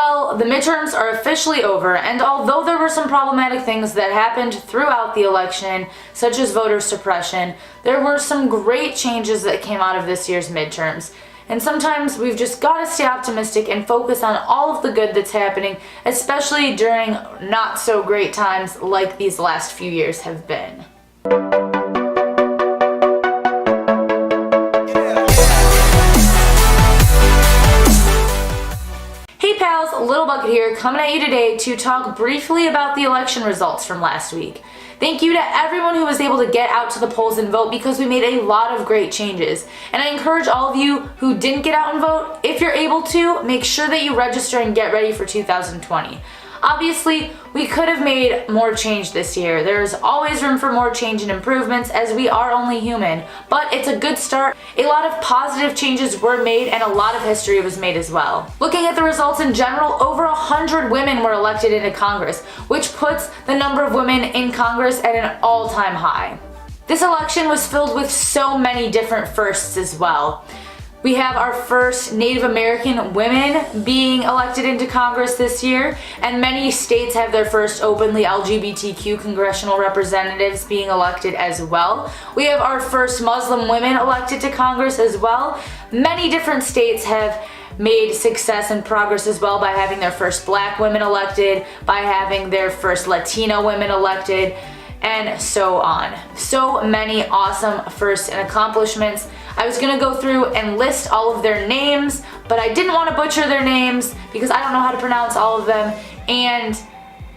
Well, the midterms are officially over, and although there were some problematic things that happened throughout the election, such as voter suppression, there were some great changes that came out of this year's midterms. And sometimes we've just got to stay optimistic and focus on all of the good that's happening, especially during not so great times like these last few years have been. Hey pals, Little Bucket here, coming at you today to talk briefly about the election results from last week. Thank you to everyone who was able to get out to the polls and vote, because we made a lot of great changes. And I encourage all of you who didn't get out and vote, if you're able to, make sure that you register and get ready for 2020. Obviously, we could have made more change this year. There's always room for more change and improvements, as we are only human, but it's a good start. A lot of positive changes were made and a lot of history was made as well. Looking at the results in general, over 100 women were elected into Congress, which puts the number of women in Congress at an all-time high. This election was filled with so many different firsts as well. We have our first Native American women being elected into Congress this year, and many states have their first openly LGBTQ congressional representatives being elected as well. We have our first Muslim women elected to Congress as well. Many different states have made success and progress as well by having their first Black women elected, by having their first Latino women elected, and so on. So many awesome firsts and accomplishments. I was gonna go through and list all of their names, but I didn't want to butcher their names because I don't know how to pronounce all of them, and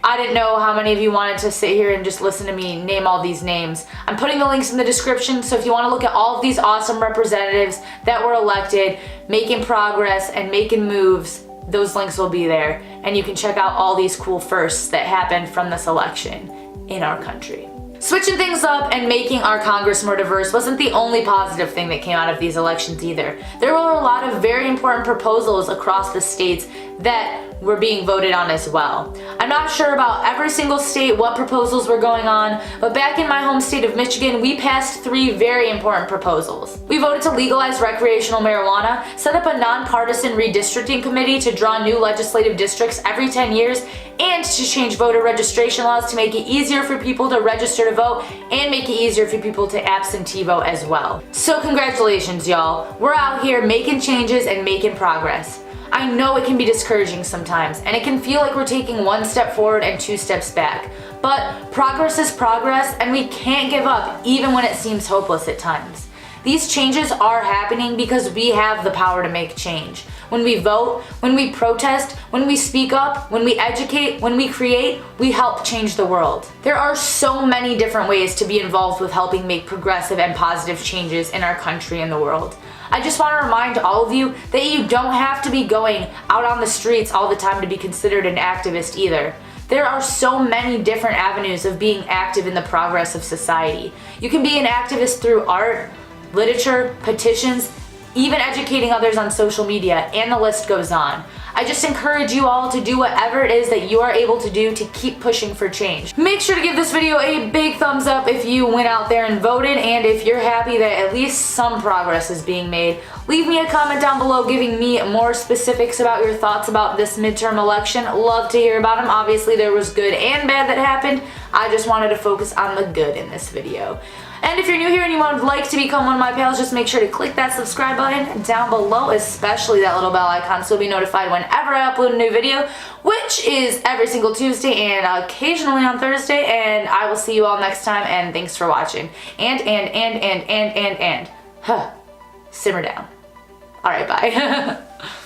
I didn't know how many of you wanted to sit here and just listen to me name all these names. I'm putting the links in the description, so if you want to look at all of these awesome representatives that were elected, making progress and making moves, those links will be there, and you can check out all these cool firsts that happened from this election in our country. Switching things up and making our Congress more diverse wasn't the only positive thing that came out of these elections either. There were a lot of very important proposals across the states that were being voted on as well. I'm not sure about every single state what proposals were going on, but back in my home state of Michigan, we passed 3 very important proposals. We voted to legalize recreational marijuana, set up a nonpartisan redistricting committee to draw new legislative districts every 10 years, and to change voter registration laws to make it easier for people to register to vote and make it easier for people to absentee vote as well. So congratulations, y'all. We're out here making changes and making progress. I know it can be discouraging sometimes, and it can feel like we're taking 1 step forward and 2 steps back. But progress is progress, and we can't give up even when it seems hopeless at times. These changes are happening because we have the power to make change. When we vote, when we protest, when we speak up, when we educate, when we create, we help change the world. There are so many different ways to be involved with helping make progressive and positive changes in our country and the world. I just want to remind all of you that you don't have to be going out on the streets all the time to be considered an activist either. There are so many different avenues of being active in the progress of society. You can be an activist through art, literature, petitions, even educating others on social media, and the list goes on. I just encourage you all to do whatever it is that you are able to do to keep pushing for change. Make sure to give this video a big thumbs up if you went out there and voted, and if you're happy that at least some progress is being made. Leave me a comment down below giving me more specifics about your thoughts about this midterm election. Love to hear about them. Obviously there was good and bad that happened. I just wanted to focus on the good in this video. And if you're new here and you would like to become one of my pals, just make sure to click that subscribe button down below, especially that little bell icon, so you'll be notified whenever I upload a new video, which is every single Tuesday and occasionally on Thursday. And I will see you all next time, and thanks for watching. Simmer down. Alright, bye.